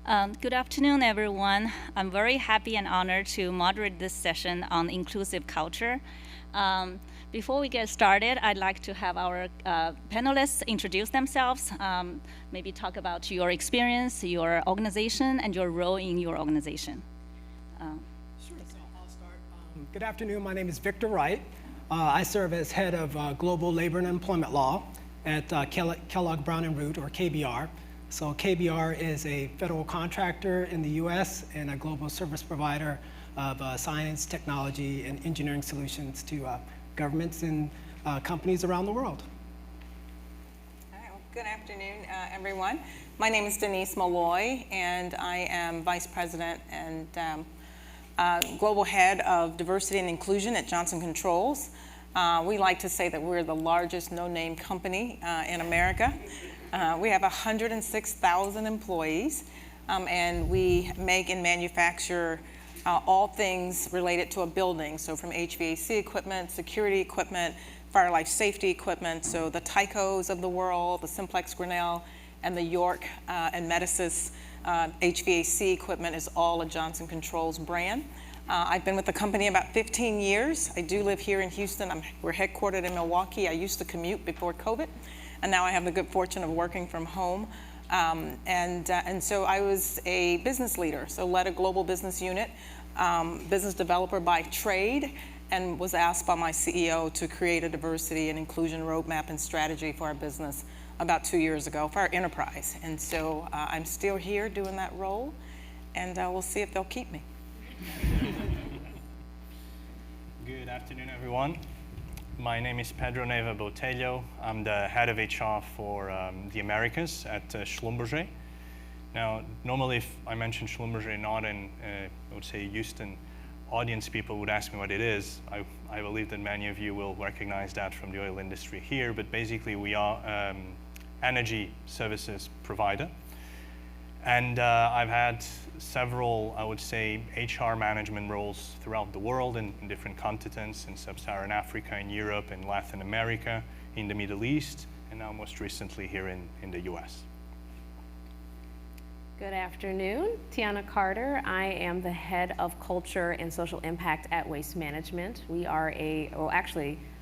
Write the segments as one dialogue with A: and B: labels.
A: Good afternoon, everyone. I'm very happy and honored to moderate this session on inclusive culture. Before we get started, I'd like to have our panelists introduce themselves, maybe talk about your experience, your organization, and your role in your organization.
B: Sure, so I'll start. Good afternoon, my name is Victor Wright. I serve as head of Global Labor and Employment Law at Kellogg Brown & Root, or KBR. So KBR is a federal contractor in the US and a global service provider of science, technology, and engineering solutions to governments and companies around the world.
C: All right, well, good afternoon, everyone. My name is Denise Malloy, and I am Vice President and Global Head of Diversity and Inclusion at Johnson Controls. We like to say that we're the largest no-name company in America. We have 106,000 employees, and we make and manufacture all things related to a building. So from HVAC equipment, security equipment, fire life safety equipment. So the Tycos of the world, the Simplex Grinnell, and the York and Medicis HVAC equipment is all a Johnson Controls brand. I've been with the company about 15 years. I do live here in Houston. We're headquartered in Milwaukee. I used to commute before COVID. And now I have the good fortune of working from home. And so I was a business leader, so led a global business unit, business developer by trade, and was asked by my CEO to create a diversity and inclusion roadmap and strategy for our business about 2 years ago for our enterprise. And so I'm still here doing that role, and we'll see if they'll keep me.
D: Good afternoon, everyone. My name is Pedro Neva Botelho. I'm the head of HR for the Americas at Schlumberger. Now, normally if I mention Schlumberger not in, I would say, Houston audience, people would ask me what it is. I believe that many of you will recognize that from the oil industry here, but basically we are energy services provider. And I've had several, I would say, HR management roles throughout the world in different continents, in Sub-Saharan Africa, in Europe, in Latin America, in the Middle East, and now most recently here in the US.
E: Good afternoon, Tiana Carter. I am the head of culture and social impact at Waste Management. We are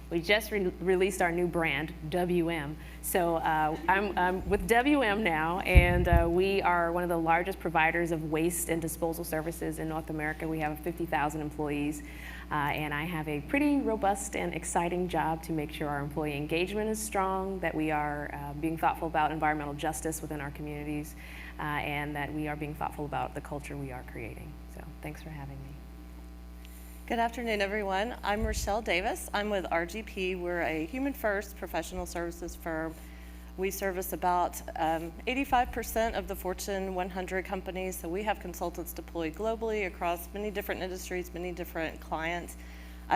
E: we just released our new brand, WM. So I'm with WM now, and we are one of the largest providers of waste and disposal services in North America. We have 50,000 employees, and I have a pretty robust and exciting job to make sure our employee engagement is strong, that we are being thoughtful about environmental justice within our communities, and that we are being thoughtful about the culture we are creating. So thanks for having me.
F: Good afternoon, everyone. I'm Rochelle Davis. I'm with RGP. We're a human first professional services firm. We service about 85% of the Fortune 100 companies. So we have consultants deployed globally across many different industries, many different clients.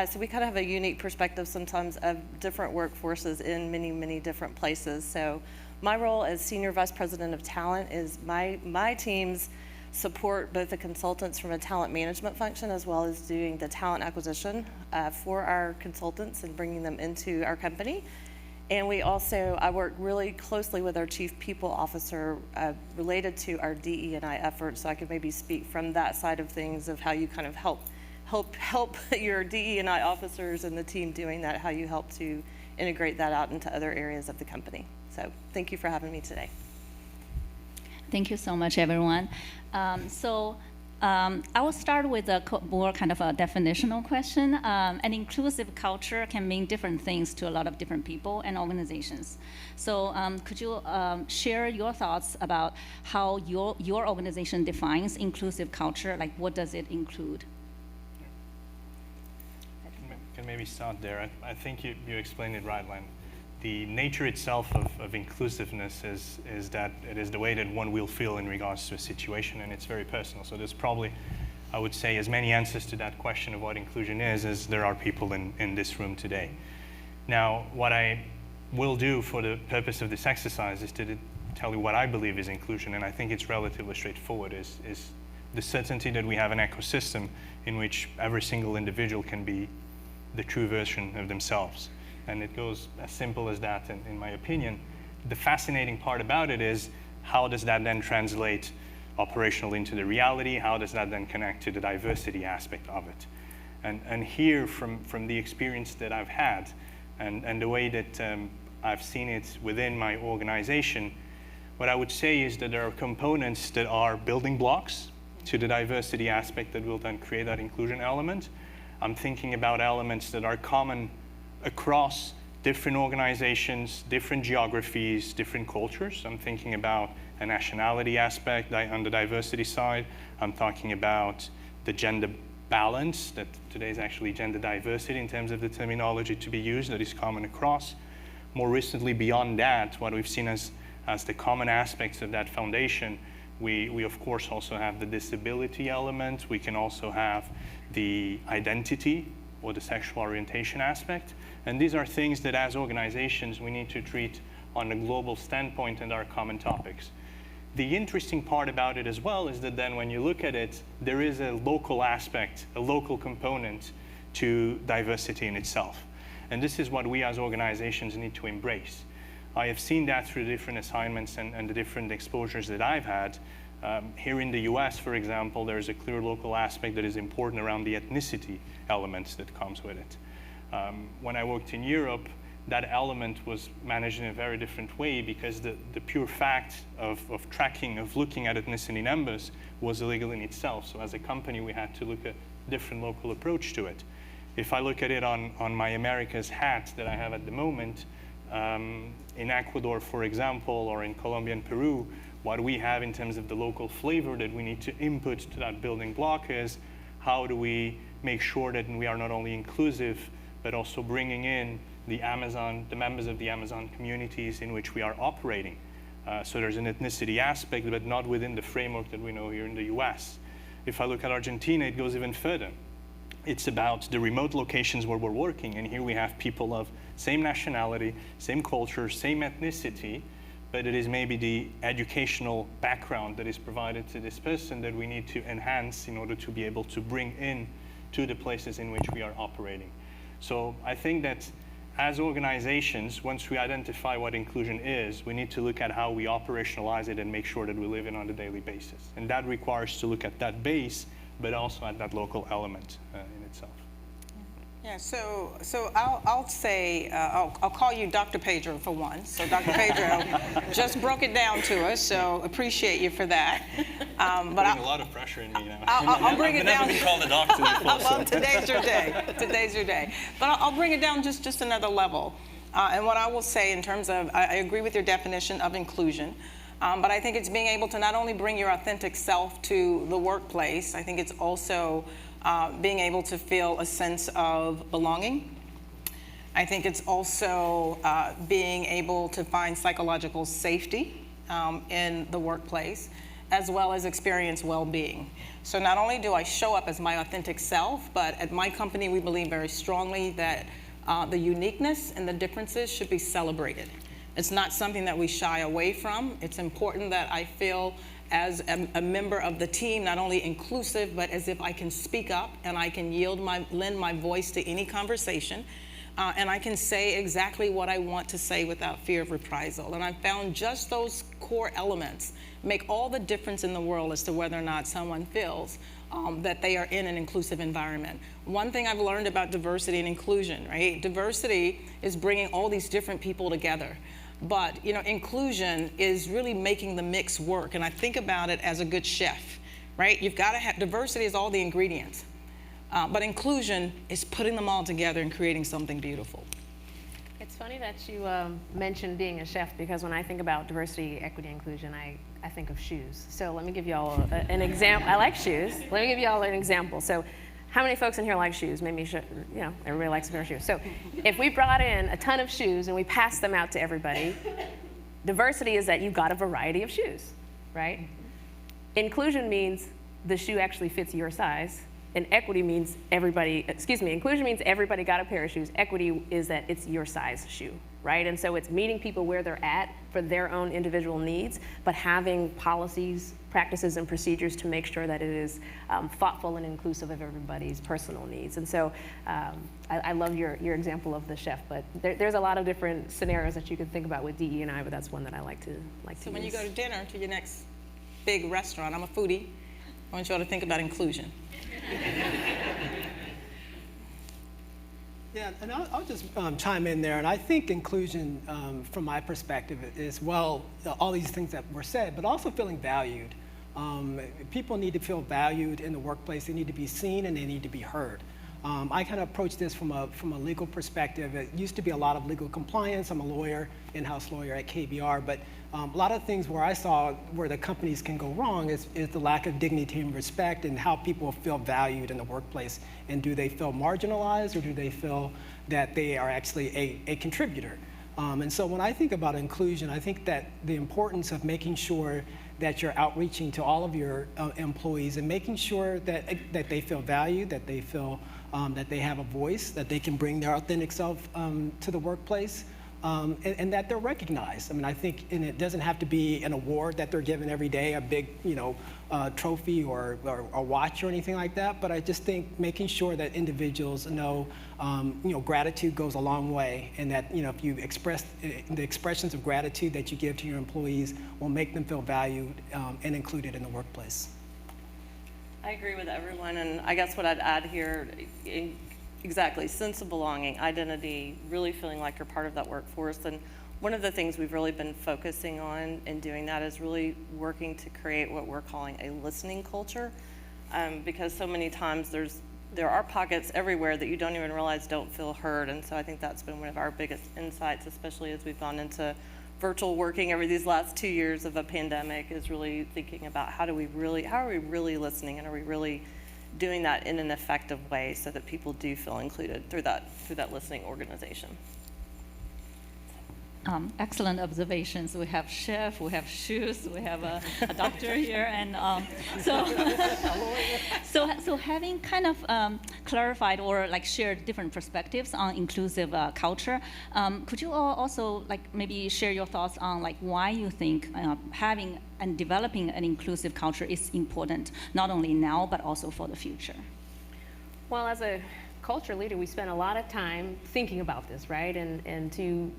F: So we kind of have a unique perspective sometimes of different workforces in many, many different places. So my role as Senior Vice President of Talent is my team's support both the consultants from a talent management function as well as doing the talent acquisition for our consultants and bringing them into our company. And I work really closely with our Chief People Officer related to our DE&I efforts, so I could maybe speak from that side of things of how you kind of help your DE&I officers and the team doing that, how you help to integrate that out into other areas of the company. So thank you for having me today.
A: Thank you so much, everyone. I will start with a more kind of a definitional question. An inclusive culture can mean different things to a lot of different people and organizations. So could you share your thoughts about how your organization defines inclusive culture? Like, what does it include?
D: I can maybe start there. I think you explained it right, Len. The nature itself of inclusiveness is that it is the way that one will feel in regards to a situation, and it's very personal. So there's probably, I would say, as many answers to that question of what inclusion is as there are people in this room today. Now, what I will do for the purpose of this exercise is to tell you what I believe is inclusion, and I think it's relatively straightforward, is the certainty that we have an ecosystem in which every single individual can be the true version of themselves. And it goes as simple as that, in my opinion. The fascinating part about it is, how does that then translate operational into the reality? How does that then connect to the diversity aspect of it? And here, from the experience that I've had and the way that I've seen it within my organization, what I would say is that there are components that are building blocks to the diversity aspect that will then create that inclusion element. I'm thinking about elements that are common across different organizations, different geographies, different cultures. I'm thinking about a nationality aspect on the diversity side. I'm talking about the gender balance, that today is actually gender diversity in terms of the terminology to be used that is common across. More recently, beyond that, what we've seen as the common aspects of that foundation, we of course also have the disability element. We can also have the identity or the sexual orientation aspect. And these are things that as organizations we need to treat on a global standpoint and are common topics. The interesting part about it as well is that then when you look at it, there is a local aspect, a local component to diversity in itself. And this is what we as organizations need to embrace. I have seen that through the different assignments and the different exposures that I've had. Here in the US, for example, there's a clear local aspect that is important around the ethnicity elements that comes with it. When I worked in Europe, that element was managed in a very different way because the pure fact of tracking, of looking at ethnicity numbers was illegal in itself. So as a company, we had to look at a different local approach to it. If I look at it on my Americas hat that I have at the moment, in Ecuador, for example, or in Colombia and Peru, what we have in terms of the local flavor that we need to input to that building block is how do we make sure that we are not only inclusive, but also bringing in the members of the Amazon communities in which we are operating. So there's an ethnicity aspect, but not within the framework that we know here in the US. If I look at Argentina, it goes even further. It's about the remote locations where we're working, and here we have people of same nationality, same culture, same ethnicity, but it is maybe the educational background that is provided to this person that we need to enhance in order to be able to bring in to the places in which we are operating. So I think that as organizations, once we identify what inclusion is, we need to look at how we operationalize it and make sure that we live it on a daily basis. And that requires to look at that base, but also at that local element in itself.
C: Yeah, so I'll say, I'll call you Dr. Pedro for one. So Dr. Pedro just broke it down to us, so appreciate you for that.
D: But a lot of pressure in me now.
C: I'll bring it down.
D: I've never been called a doctor before.
C: Well, today's your day. Today's your day. But I'll bring it down just another level. And what I will say in terms of, I agree with your definition of inclusion. But I think it's being able to not only bring your authentic self to the workplace, I think it's also being able to feel a sense of belonging. I think it's also being able to find psychological safety in the workplace, as well as experience well-being. So not only do I show up as my authentic self, but at my company we believe very strongly that the uniqueness and the differences should be celebrated. It's not something that we shy away from. It's important that I feel as a member of the team, not only inclusive, but as if I can speak up and I can lend my voice to any conversation, and I can say exactly what I want to say without fear of reprisal. And I found just those core elements make all the difference in the world as to whether or not someone feels that they are in an inclusive environment. One thing I've learned about diversity and inclusion, right? Diversity is bringing all these different people together. But inclusion is really making the mix work, and I think about it as a good chef, right? You've got to have diversity is all the ingredients, but inclusion is putting them all together and creating something beautiful.
E: It's funny that you mentioned being a chef, because when I think about diversity, equity, inclusion, I think of shoes. So let me give you all an example. I like shoes. Let me give you all an example. So how many folks in here like shoes? Maybe everybody likes a pair of shoes. So if we brought in a ton of shoes and we passed them out to everybody, diversity is that you've got a variety of shoes, right? Inclusion means the shoe actually fits your size, and equity means inclusion means everybody got a pair of shoes. Equity is that it's your size shoe, right? And so it's meeting people where they're at for their own individual needs, but having policies, practices, and procedures to make sure that it is thoughtful and inclusive of everybody's personal needs. And so I love your example of the chef, but there's a lot of different scenarios that you can think about with DE&I, but that's one that I like to use.
C: So when you go to dinner, to your next big restaurant. I'm a foodie. I want you all to think about inclusion.
B: Yeah, and I'll just chime in there. And I think inclusion, from my perspective, is, well, all these things that were said, but also feeling valued. People need to feel valued in the workplace. They need to be seen and they need to be heard. I kind of approach this from a legal perspective. It used to be a lot of legal compliance. I'm a lawyer, in-house lawyer at KBR, but a lot of things where I saw where the companies can go wrong is the lack of dignity and respect and how people feel valued in the workplace. And do they feel marginalized, or do they feel that they are actually a contributor? And so when I think about inclusion, I think that the importance of making sure that you're outreaching to all of your employees and making sure that they feel valued, that they feel that they have a voice, that they can bring their authentic self to the workplace, and that they're recognized. I mean, I think, and it doesn't have to be an award that they're given every day, a big, trophy or a watch or anything like that. But I just think making sure that individuals know, gratitude goes a long way, and that, if you express the expressions of gratitude that you give to your employees will make them feel valued and included in the workplace.
F: I agree with everyone, and I guess what I'd add here, exactly, sense of belonging, identity, really feeling like you're part of that workforce. And one of the things we've really been focusing on in doing that is really working to create what we're calling a listening culture, because so many times there are pockets everywhere that you don't even realize don't feel heard. And so I think that's been one of our biggest insights, especially as we've gone into virtual working over these last 2 years of a pandemic, is really thinking about how are we really listening, and are we really doing that in an effective way so that people do feel included through that listening organization.
A: Excellent observations. We have chef, we have shoes, we have a doctor here, and so having kind of clarified or shared different perspectives on inclusive culture, could you all also maybe share your thoughts on why you think having and developing an inclusive culture is important, not only now but also for the future?
E: Well, as a culture leader, we spend a lot of time thinking about this, right? And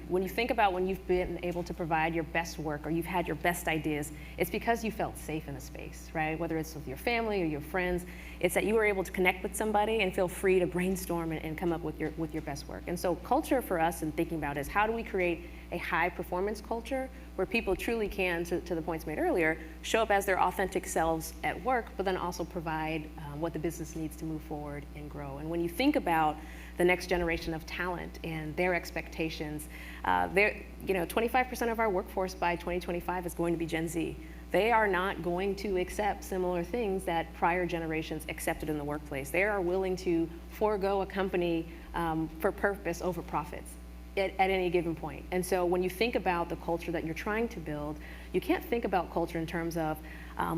E: when you think about when you've been able to provide your best work or you've had your best ideas, it's because you felt safe in the space, right? Whether it's with your family or your friends, it's that you were able to connect with somebody and feel free to brainstorm and come up with your best work. And so culture for us, and thinking about, is how do we create a high performance culture where people truly can, to the points made earlier, show up as their authentic selves at work, but then also provide what the business needs to move forward and grow. And when you think about the next generation of talent and their expectations, 25% of our workforce by 2025 is going to be Gen Z. They are not going to accept similar things that prior generations accepted in the workplace. They are willing to forego a company for purpose over profits at any given point. And so when you think about the culture that you're trying to build, you can't think about culture in terms of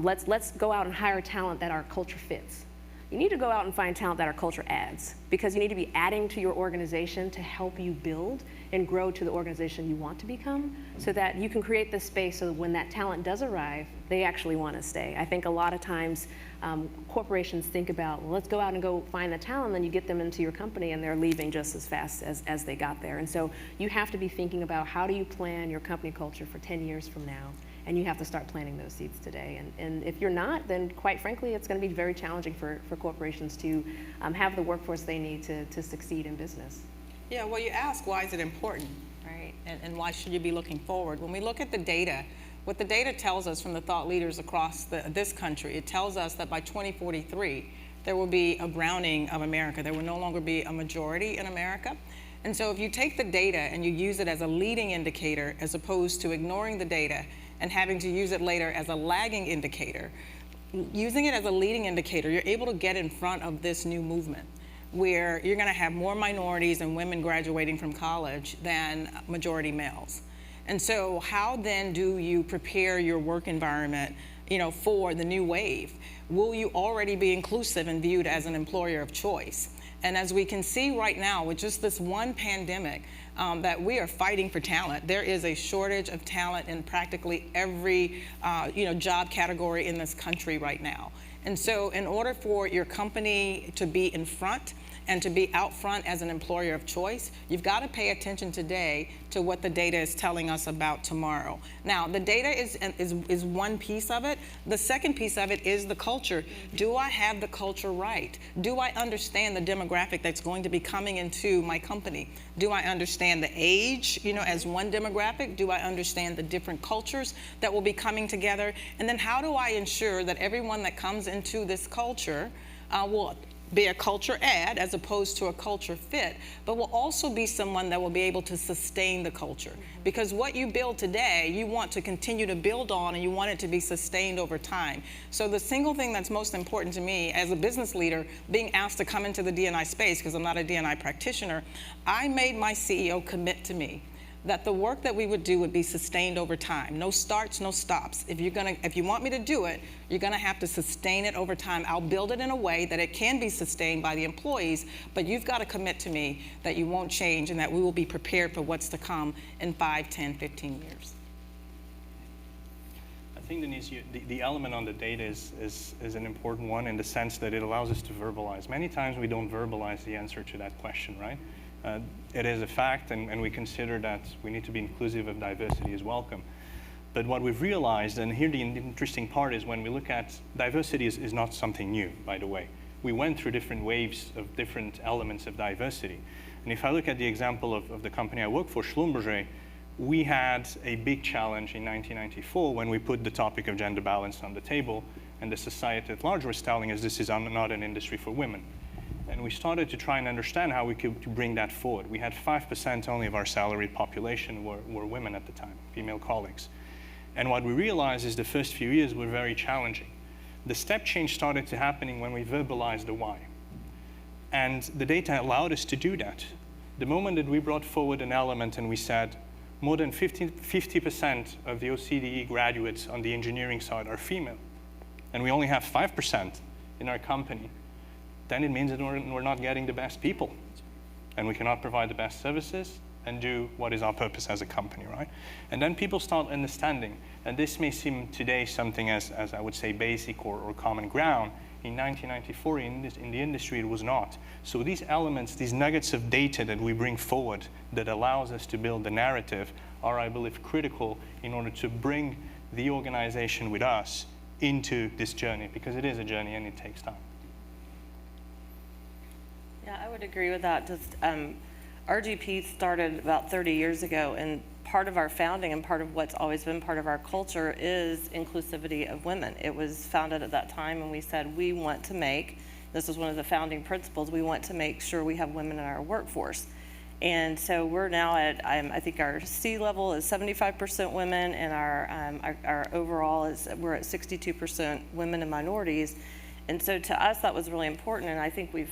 E: let's go out and hire talent that our culture fits. You need to go out and find talent that our culture adds, because you need to be adding to your organization to help you build and grow to the organization you want to become, so that you can create the space so that when that talent does arrive, they actually want to stay. I think a lot of times corporations think about, well, let's go out and go find the talent, and then you get them into your company and they're leaving just as fast as they got there. And so you have to be thinking about, how do you plan your company culture for 10 years from now? And you have to start planting those seeds today. And if you're not, then quite frankly, it's going to be very challenging for corporations to have the workforce they need to succeed in business.
C: Yeah, well, you ask, why is it important, right? And why should you be looking forward? When we look at the data, what the data tells us from the thought leaders across this country, it tells us that by 2043, there will be a browning of America. There will no longer be a majority in America. And so if you take the data and you use it as a leading indicator, as opposed to ignoring the data and having to use it later as a lagging indicator, using it as a leading indicator, you're able to get in front of this new movement where you're going to have more minorities and women graduating from college than majority males. And so how then do you prepare your work environment, for the new wave? Will you already be inclusive and viewed as an employer of choice? And as we can see right now, with just this one pandemic, that we are fighting for talent. There is a shortage of talent in practically every job category in this country right now. And so in order for your company to be in front and to be out front as an employer of choice, you've got to pay attention today to what the data is telling us about tomorrow. Now, the data is one piece of it. The second piece of it is the culture. Do I have the culture right? Do I understand the demographic that's going to be coming into my company? Do I understand the age, as one demographic? Do I understand the different cultures that will be coming together? And then how do I ensure that everyone that comes into this culture will be a culture add as opposed to a culture fit, but will also be someone that will be able to sustain the culture. Because what you build today, you want to continue to build on, and you want it to be sustained over time. So the single thing that's most important to me as a business leader, being asked to come into the D&I space, because I'm not a D&I practitioner, I made my CEO commit to me that the work that we would do would be sustained over time. No starts, no stops. If you want me to do it, you're gonna have to sustain it over time. I'll build it in a way that it can be sustained by the employees, but you've got to commit to me that you won't change and that we will be prepared for what's to come in 5, 10, 15 years.
D: I think, Denise, the element on the data is an important one in the sense that it allows us to verbalize. Many times we don't verbalize the answer to that question, right? It is a fact, and we consider that we need to be inclusive of diversity as welcome. But what we've realized, and here the interesting part is when we look at diversity is not something new, by the way. We went through different waves of different elements of diversity. And if I look at the example of the company I work for, Schlumberger, we had a big challenge in 1994 when we put the topic of gender balance on the table, and the society at large was telling us this is not an industry for women. And we started to try and understand how we could bring that forward. We had 5% only of our salaried population were women at the time, female colleagues. And what we realized is the first few years were very challenging. The step change started to happening when we verbalized the why. And the data allowed us to do that. The moment that we brought forward an element and we said, more than 50% of the OCDE graduates on the engineering side are female, and we only have 5% in our company, then it means that we're not getting the best people, and we cannot provide the best services and do what is our purpose as a company, right? And then people start understanding, and this may seem today something as I would say basic or common ground. In 1994, in the industry, it was not. So these elements, these nuggets of data that we bring forward that allows us to build the narrative are, I believe, critical in order to bring the organization with us into this journey, because it is a journey and it takes time.
F: Yeah, I would agree with that. Just RGP started about 30 years ago, and part of our founding and part of what's always been part of our culture is inclusivity of women. It was founded at that time, and we said we want to make, this was one of the founding principles, we want to make sure we have women in our workforce. And so we're now at, I think our C level is 75% women, and our overall is, we're at 62% women and minorities. And so to us, that was really important, and I think we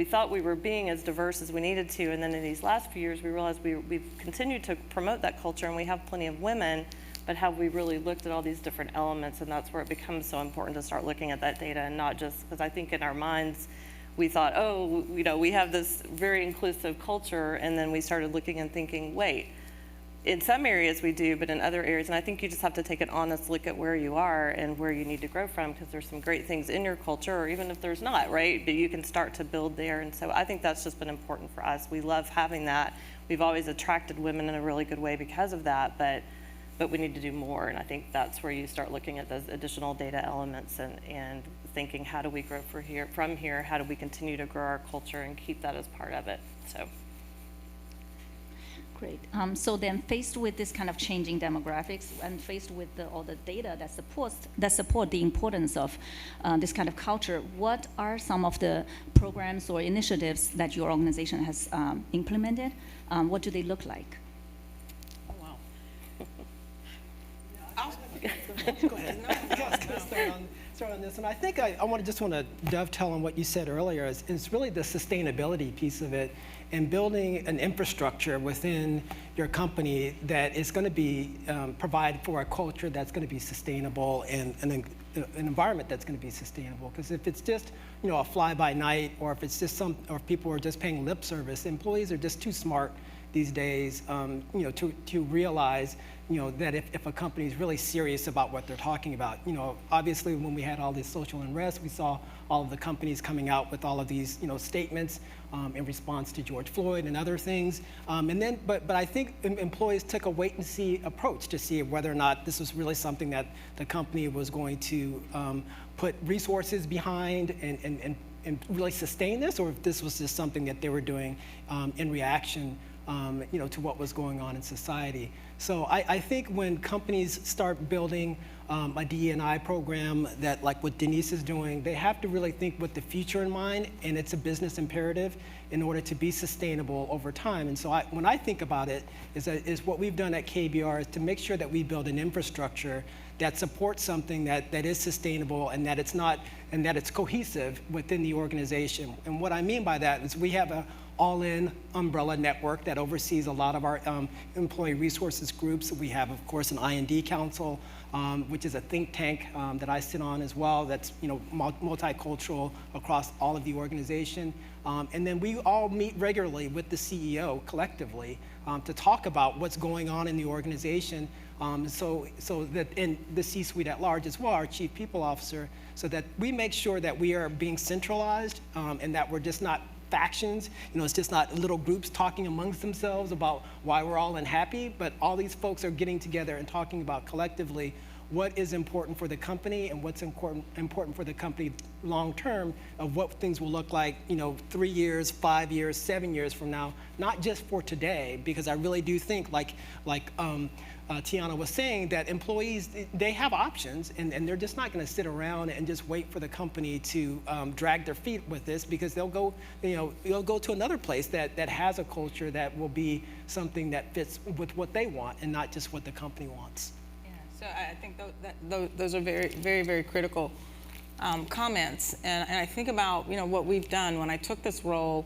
F: thought we were being as diverse as we needed to, and then in these last few years, we realized we've continued to promote that culture, and we have plenty of women, but have we really looked at all these different elements, and that's where it becomes so important to start looking at that data, and not just, because I think in our minds, we thought, oh, we have this very inclusive culture, and then we started looking and thinking, wait, in some areas we do, but in other areas, and I think you just have to take an honest look at where you are and where you need to grow from, because there's some great things in your culture, or even if there's not, right? But you can start to build there, and so I think that's just been important for us. We love having that. We've always attracted women in a really good way because of that, but we need to do more, and I think that's where you start looking at those additional data elements and thinking, how do we grow from here? How do we continue to grow our culture and keep that as part of it? So.
A: Great. So then, faced with this kind of changing demographics and faced with all the data that support the importance of this kind of culture, what are some of the programs or initiatives that your organization has implemented? What do they look like?
C: Oh, wow.
B: Go ahead. Start on this, and I think I want to dovetail on what you said earlier. Is really the sustainability piece of it, and building an infrastructure within your company that is going to be provide for a culture that's going to be sustainable and an environment that's going to be sustainable. Because if it's just a fly by night, or if it's just or if people are just paying lip service, employees are just too smart these days, to realize, that if a company is really serious about what they're talking about. Obviously when we had all this social unrest, we saw all of the companies coming out with all of these, statements in response to George Floyd and other things. But I think employees took a wait and see approach to see whether or not this was really something that the company was going to put resources behind and really sustain this, or if this was just something that they were doing in reaction to what was going on in society. So I think when companies start building a DE&I program that, like what Denise is doing, they have to really think with the future in mind, and it's a business imperative in order to be sustainable over time. And so when I think about it, is what we've done at KBR is to make sure that we build an infrastructure that supports something that is sustainable and that it's cohesive within the organization. And what I mean by that is we have a all-in umbrella network that oversees a lot of our employee resources groups. We have, of course, an I&D council, which is a think tank that I sit on as well. That's multicultural across all of the organization. And then we all meet regularly with the CEO collectively to talk about what's going on in the organization. So that in the C-suite at large as well, our chief people officer, so that we make sure that we are being centralized and that we're just not factions. It's just not little groups talking amongst themselves about why we're all unhappy, but all these folks are getting together and talking about collectively what is important for the company and what's important for the company long term, of what things will look like, 3 years, 5 years, 7 years from now, not just for today, because I really do think like Tiana was saying, that employees, they have options, and they're just not going to sit around and just wait for the company to drag their feet with this, because they'll go to another place that has a culture that will be something that fits with what they want and not just what the company wants.
C: Yeah, so I think those are very, very, very critical comments. And I think about, what we've done. When I took this role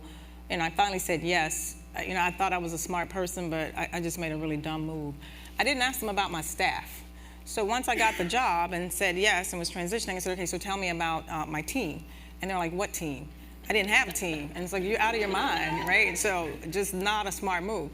C: and I finally said yes, I thought I was a smart person, but I just made a really dumb move. I didn't ask them about my staff. So once I got the job and said yes and was transitioning, I said, okay, so tell me about my team. And they're like, what team? I didn't have a team. And it's like, you're out of your mind, right? So just not a smart move.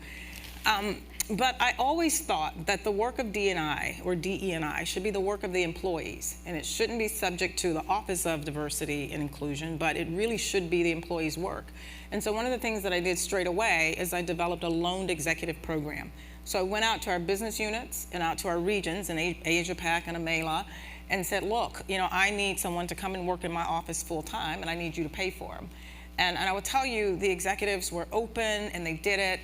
C: But I always thought that the work of D&I or DE&I should be the work of the employees, and it shouldn't be subject to the Office of Diversity and Inclusion, but it really should be the employees' work. And so one of the things that I did straight away is I developed a loaned executive program. So I went out to our business units and out to our regions in Asia Pac and EMEALA and said, look, I need someone to come and work in my office full time, and I need you to pay for them. And I will tell you, the executives were open and they did it.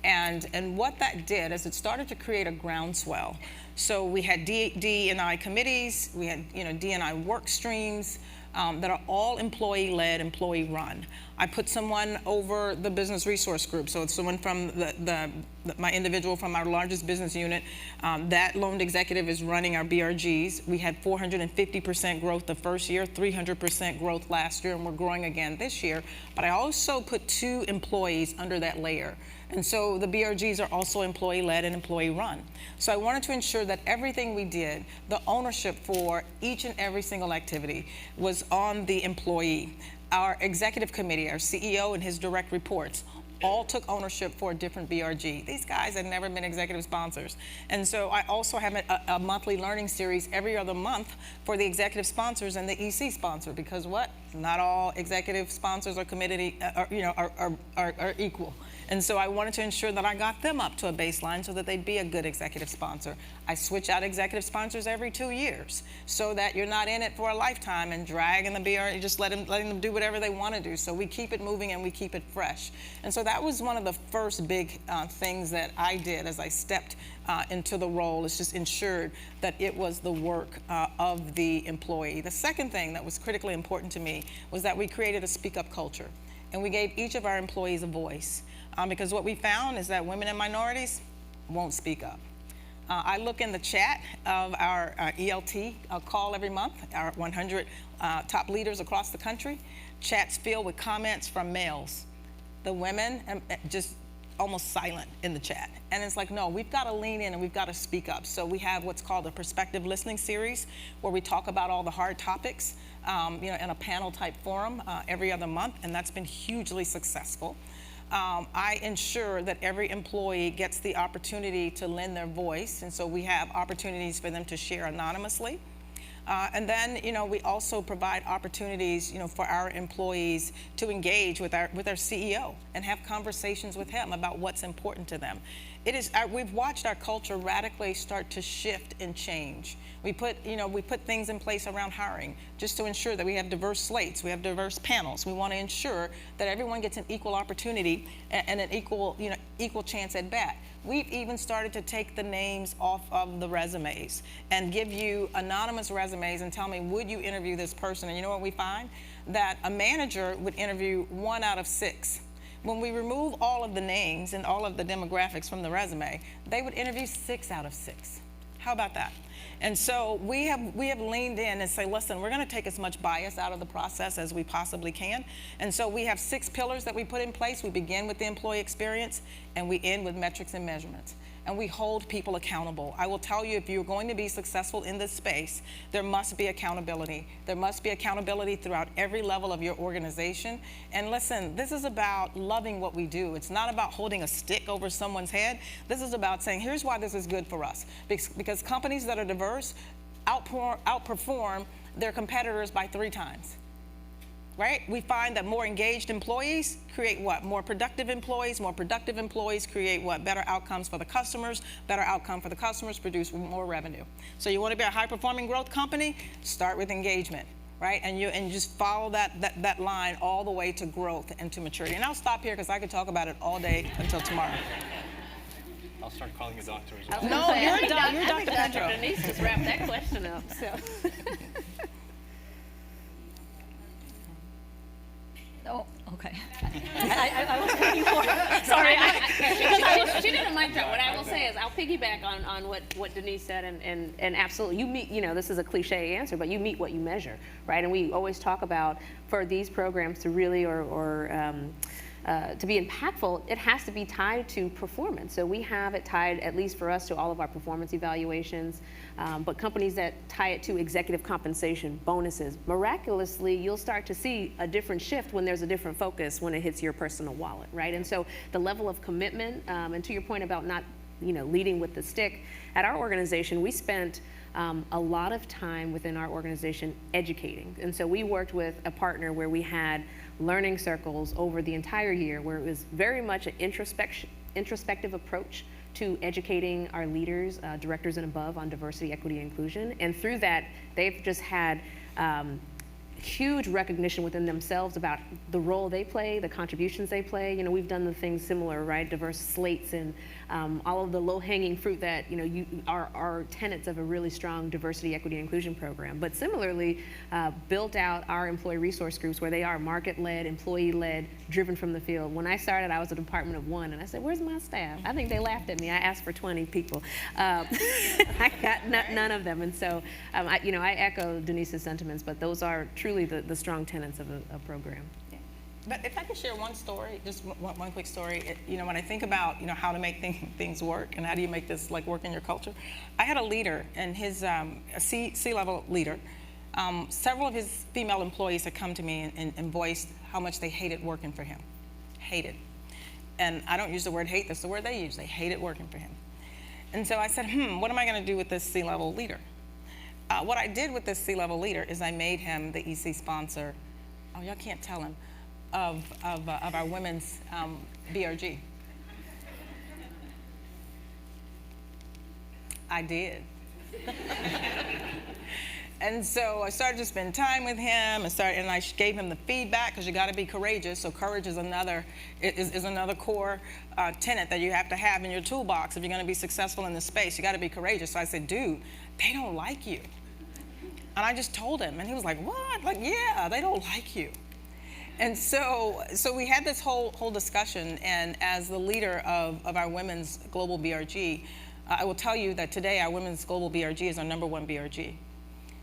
C: And what that did is it started to create a groundswell. So we had D&I committees, we had D&I work streams that are all employee-led, employee-run. I put someone over the business resource group, so it's someone from my individual from our largest business unit. That loaned executive is running our BRGs. We had 450% growth the first year, 300% growth last year, and we're growing again this year. But I also put 2 employees under that layer. And so the BRGs are also employee-led and employee-run. So I wanted to ensure that everything we did, the ownership for each and every single activity, was on the employee. Our executive committee, our CEO and his direct reports, all took ownership for a different BRG. These guys had never been executive sponsors. And so I also have a monthly learning series every other month for the executive sponsors and the EC sponsor, because not all executive sponsors are committed, are equal. And so I wanted to ensure that I got them up to a baseline so that they'd be a good executive sponsor. I switch out executive sponsors every 2 years so that you're not in it for a lifetime and dragging the BR, just letting them do whatever they want to do. So we keep it moving and we keep it fresh. And so that was one of the first big things that I did as I stepped into the role, is just ensured that it was the work of the employee. The second thing that was critically important to me was that we created a speak-up culture, and we gave each of our employees a voice. Because what we found is that women and minorities won't speak up. I look in the chat of our ELT call every month, our 100 top leaders across the country. Chats filled with comments from males. The women just almost silent in the chat. And it's like, no, we've got to lean in and we've got to speak up. So we have what's called a perspective listening series, where we talk about all the hard topics, in a panel type forum every other month, and that's been hugely successful. I ensure that every employee gets the opportunity to lend their voice, and so we have opportunities for them to share anonymously. And then, we also provide opportunities, for our employees to engage with our CEO and have conversations with him about what's important to them. We've watched our culture radically start to shift and change. We put things in place around hiring just to ensure that we have diverse slates, we have diverse panels. We want to ensure that everyone gets an equal opportunity and an equal chance at bat. We've even started to take the names off of the resumes and give you anonymous resumes and tell me, would you interview this person? And you know what we find? That a manager would interview 1 out of 6. When we remove all of the names and all of the demographics from the resume, they would interview 6 out of 6. How about that? And so we have leaned in and say, listen, we're going to take as much bias out of the process as we possibly can. And so we have 6 pillars that we put in place. We begin with the employee experience, and we end with metrics and measurements. And we hold people accountable. I will tell you, if you're going to be successful in this space, there must be accountability. There must be accountability throughout every level of your organization. And listen, this is about loving what we do. It's not about holding a stick over someone's head. This is about saying, here's why this is good for us. Because companies that are diverse outperform their competitors by 3 times. Right? We find that more engaged employees create what? More productive employees. More productive employees create what? Better outcomes for the customers. Better outcome for the customers produce more revenue. So you want to be a high-performing growth company? Start with engagement, right? And you just follow that line all the way to growth and to maturity. And I'll stop here because I could talk about it all day until tomorrow.
D: I'll start calling you doctor as well.
C: No, you're Dr. Pedro.
E: Denise just wrapped that question up. So.
A: Oh, okay. I was looking for. Sorry,
E: She did a mic drop. What I will say is I'll piggyback on what Denise said, and absolutely, you meet. This is a cliche answer, but you meet what you measure, right? And we always talk about for these programs to really to be impactful, it has to be tied to performance. So we have it tied, at least for us, to all of our performance evaluations. But companies that tie it to executive compensation, bonuses, miraculously, you'll start to see a different shift when there's a different focus when it hits your personal wallet, right? And so the level of commitment, and to your point about not, leading with the stick, at our organization, we spent a lot of time within our organization educating. And so we worked with a partner where we had learning circles over the entire year where it was very much an introspective approach to educating our leaders, directors and above, on diversity, equity, and inclusion. And through that, they've just had huge recognition within themselves about the role they play, the contributions they play. We've done the things similar, right? Diverse slates and all of the low-hanging fruit that, are tenets of a really strong diversity, equity, and inclusion program. But similarly, built out our employee resource groups where they are market-led, employee-led, driven from the field. When I started, I was a department of 1, and I said, where's my staff? I think they laughed at me. I asked for 20 people. I got none of them. And so, I echo Denise's sentiments, but those are truly the strong tenets of a program.
C: Yeah. But if I could share one story, just one quick story. When I think about how to make things work and how do you make this work in your culture, I had a leader, and his a C-level leader. Several of his female employees had come to me and voiced how much they hated working for him. Hated. And I don't use the word hate. That's the word they use. They hated working for him. And so I said, what am I going to do with this C-level leader? What I did with this C-level leader is I made him the EC sponsor, y'all can't tell him, of our women's BRG. I did. And so I started to spend time with him, and I gave him the feedback, because you got to be courageous. So courage is another core tenet that you have to have in your toolbox if you're going to be successful in this space. You got to be courageous. So I said, dude, they don't like you. And I just told him, and he was like, what? Yeah, they don't like you. And so we had this whole discussion, and as the leader of our women's global BRG, I will tell you that today our women's global BRG is our #1 BRG.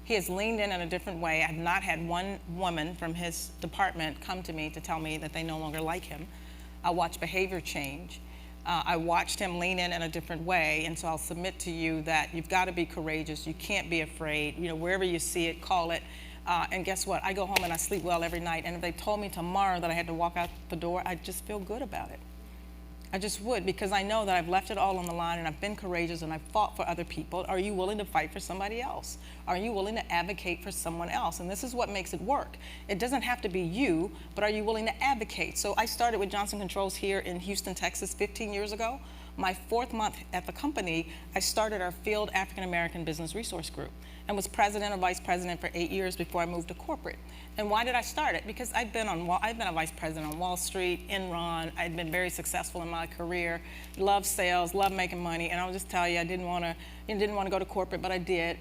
C: He has leaned in a different way. I have not had one woman from his department come to me to tell me that they no longer like him. I watched behavior change. I watched him lean in a different way, and so I'll submit to you that you've got to be courageous. You can't be afraid. Wherever you see it, call it. And guess what? I go home and I sleep well every night. And if they told me tomorrow that I had to walk out the door, I'd just feel good about it. I just would, because I know that I've left it all on the line and I've been courageous and I've fought for other people. Are you willing to fight for somebody else? Are you willing to advocate for someone else? And this is what makes it work. It doesn't have to be you, but are you willing to advocate? So I started with Johnson Controls here in Houston, Texas 15 years ago. My 4th month at the company, I started our Field African American Business Resource Group and was president or vice president for 8 years before I moved to corporate. And why did I start it? Because I've been a vice president on Wall Street, Enron. I'd been very successful in my career, loved sales, loved making money. And I'll just tell you, I didn't want to go to corporate, but I did.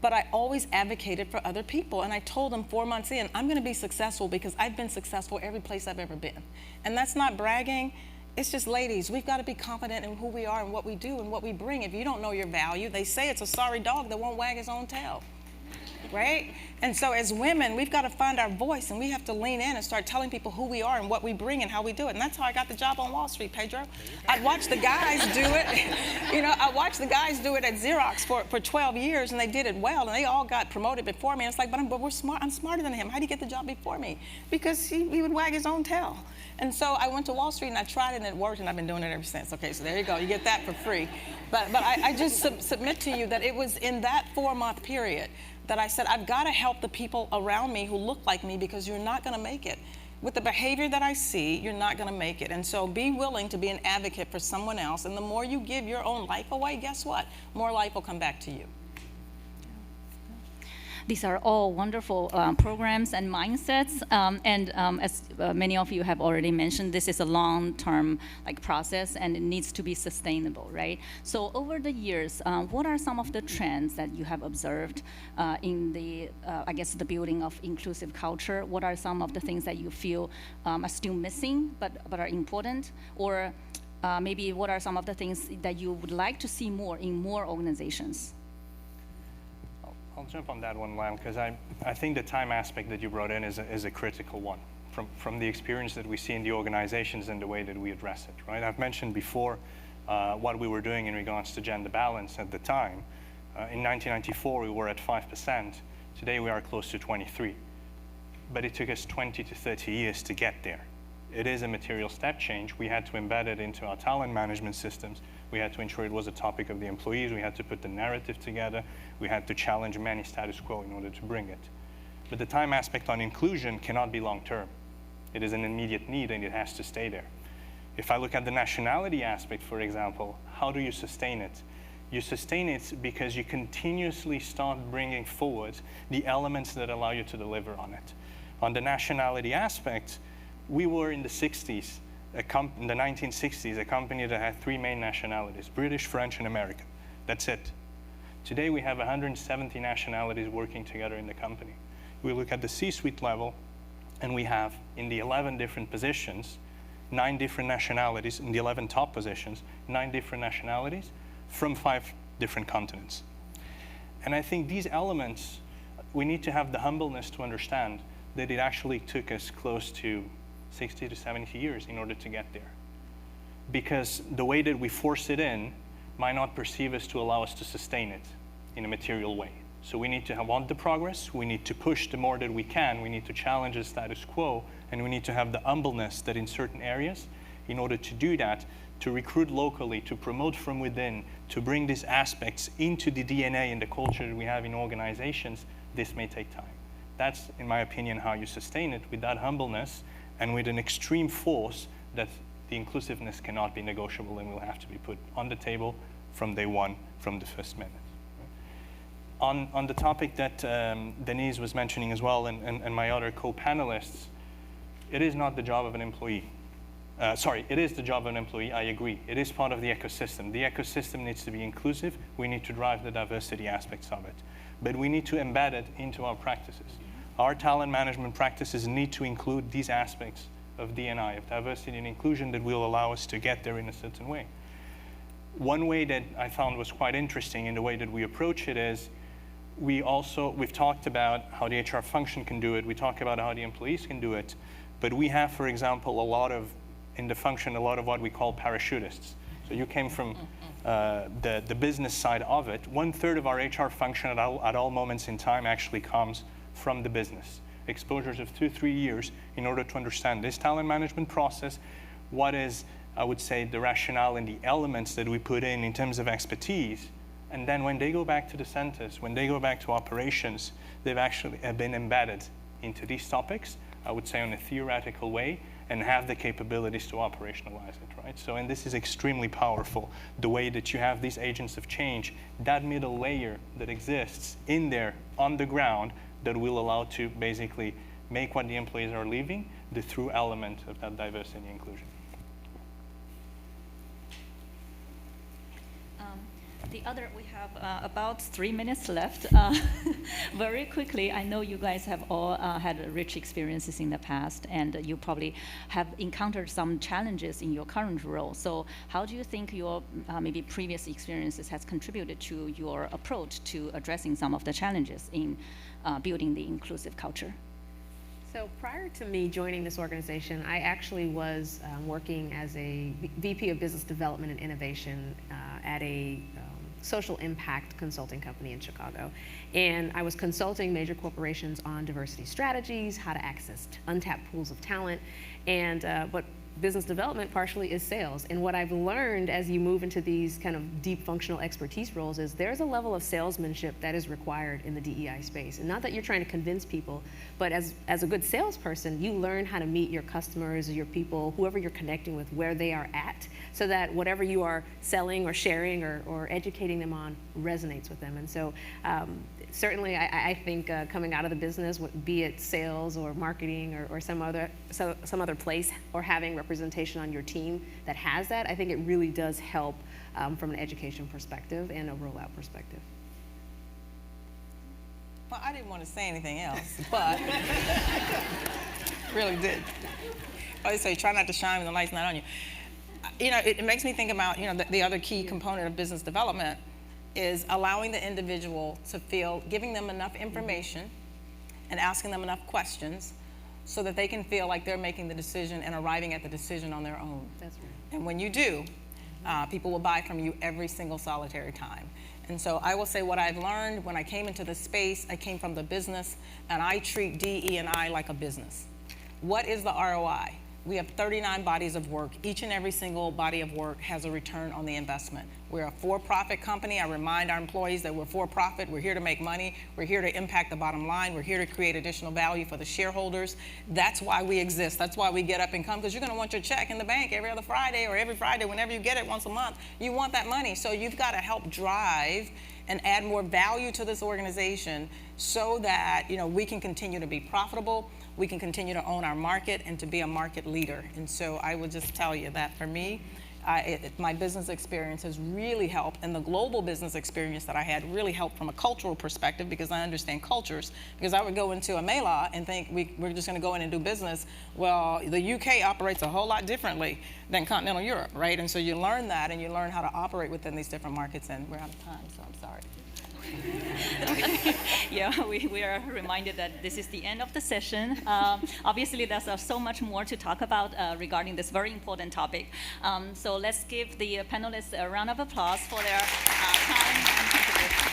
C: But I always advocated for other people. And I told them 4 months in, I'm going to be successful because I've been successful every place I've ever been. And that's not bragging. It's just, ladies, we've got to be confident in who we are and what we do and what we bring. If you don't know your value, they say it's a sorry dog that won't wag his own tail, right? And so as women, we've got to find our voice, and we have to lean in and start telling people who we are and what we bring and how we do it. And that's how I got the job on Wall Street, Pedro. I'd watch the guys do it. I watched the guys do it at Xerox for 12 years, and they did it well, and they all got promoted before me. And it's like, but we're smart. I'm smarter than him. How did he get the job before me? Because he would wag his own tail. And so I went to Wall Street and I tried it and it worked, and I've been doing it ever since. Okay, so there you go. You get that for free. But I just submit to you that it was in that 4-month period that I said, I've got to help the people around me who look like me, because you're not going to make it. With the behavior that I see, you're not going to make it. And so be willing to be an advocate for someone else. And the more you give your own life away, guess what? More life will come back to you.
A: These are all wonderful programs and mindsets, as many of you have already mentioned, this is a long-term process, and it needs to be sustainable, right? So over the years, what are some of the trends that you have observed in the, the building of inclusive culture? What are some of the things that you feel are still missing but are important? Or maybe what are some of the things that you would like to see more in more organizations?
D: I'll jump on that one, Lam, because I think the time aspect that you brought in is a critical one from the experience that we see in the organizations and the way that we address it, right? I've mentioned before what we were doing in regards to gender balance at the time. In 1994, we were at 5%. Today, we are close to 23%. But it took us 20 to 30 years to get there. It is a material step change. We had to embed it into our talent management systems. We had to ensure it was a topic of the employees. We had to put the narrative together. We had to challenge many status quo in order to bring it. But the time aspect on inclusion cannot be long-term. It is an immediate need, and it has to stay there. If I look at the nationality aspect, for example, how do you sustain it? You sustain it because you continuously start bringing forward the elements that allow you to deliver on it. On the nationality aspect, we were in the 60s, in the 1960s, a company that had 3 main nationalities: British, French, and American. That's it. Today, we have 170 nationalities working together in the company. We look at the C-suite level, and we have, in the 11 different positions, 9 different nationalities. In the 11 top positions, 9 different nationalities from 5 different continents. And I think these elements, we need to have the humbleness to understand that it actually took us close to 60 to 70 years in order to get there. Because the way that we force it in might not perceive us to allow us to sustain it in a material way. So we need to want the progress, we need to push the more that we can, we need to challenge the status quo, and we need to have the humbleness that in certain areas, in order to do that, to recruit locally, to promote from within, to bring these aspects into the DNA and the culture that we have in organizations, this may take time. That's, in my opinion, how you sustain it, with that humbleness and with an extreme force that the inclusiveness cannot be negotiable and will have to be put on the table from day one, from the first minute. On the topic that Denise was mentioning as well, and my other co-panelists, it is not the job of an employee. It is the job of an employee, I agree. It is part of the ecosystem. The ecosystem needs to be inclusive. We need to drive the diversity aspects of it. But we need to embed it into our practices. Our talent management practices need to include these aspects of D&I, of diversity and inclusion, that will allow us to get there in a certain way. One way that I found was quite interesting in the way that we approach it is, we've talked about how the HR function can do it, we talk about how the employees can do it, but we have, for example, in the function, a lot of what we call parachutists. So you came from the business side of it. 1/3 of our HR function at all moments in time actually comes from the business. Exposures of 2-3 years in order to understand this talent management process, what is, I would say, the rationale and the elements that we put in terms of expertise. And then when they go back to the centers, when they go back to operations, they've actually been embedded into these topics, I would say in a theoretical way, and have the capabilities to operationalize it, right? So, and this is extremely powerful, the way that you have these agents of change, that middle layer that exists in there on the ground that will allow to basically make what the employees are leaving the true element of that diversity and inclusion.
A: We have about 3 minutes left. Very quickly, I know you guys have all had rich experiences in the past, and you probably have encountered some challenges in your current role. So how do you think your maybe previous experiences has contributed to your approach to addressing some of the challenges in building the inclusive culture?
E: So prior to me joining this organization, I actually was working as a VP of Business Development and Innovation at a social impact consulting company in Chicago. And I was consulting major corporations on diversity strategies, how to access untapped pools of talent, and but business development partially is sales. And what I've learned as you move into these kind of deep functional expertise roles is there's a level of salesmanship that is required in the DEI space. And not that you're trying to convince people, but as a good salesperson, you learn how to meet your customers, your people, whoever you're connecting with, where they are at, so that whatever you are selling or sharing or educating them on resonates with them. And so certainly I think coming out of the business, be it sales or marketing or some other place, or having representation on your team that has that, I think it really does help from an education perspective and a rollout perspective.
C: Well, I didn't want to say anything else, but really did. I always say, try not to shine when the light's not on you. You know, it makes me think about, you know, the other key component of business development is allowing the individual to feel, giving them enough information and asking them enough questions so that they can feel like they're making the decision and arriving at the decision on their own.
E: That's right.
C: And when you do, people will buy from you every single solitary time. And so I will say what I've learned when I came into this space, I came from the business, and I treat DE&I like a business. What is the ROI? We have 39 bodies of work. Each and every single body of work has a return on the investment. We're a for-profit company. I remind our employees that we're for-profit. We're here to make money. We're here to impact the bottom line. We're here to create additional value for the shareholders. That's why we exist. That's why we get up and come, because you're going to want your check in the bank every other Friday or every Friday, whenever you get it once a month. You want that money. So you've got to help drive and add more value to this organization so that, you know, we can continue to be profitable, we can continue to own our market, and to be a market leader. And so I would just tell you that for me, my business experience has really helped, and the global business experience that I had really helped from a cultural perspective, because I understand cultures. Because I would go into a MELA and think we're just going to go in and do business. Well, the UK operates a whole lot differently than continental Europe, right? And so you learn that, and you learn how to operate within these different markets, and we're out of time, so I'm sorry.
A: Yeah, we are reminded that this is the end of the session. Obviously, there's so much more to talk about regarding this very important topic. So let's give the panelists a round of applause for their time and contribution.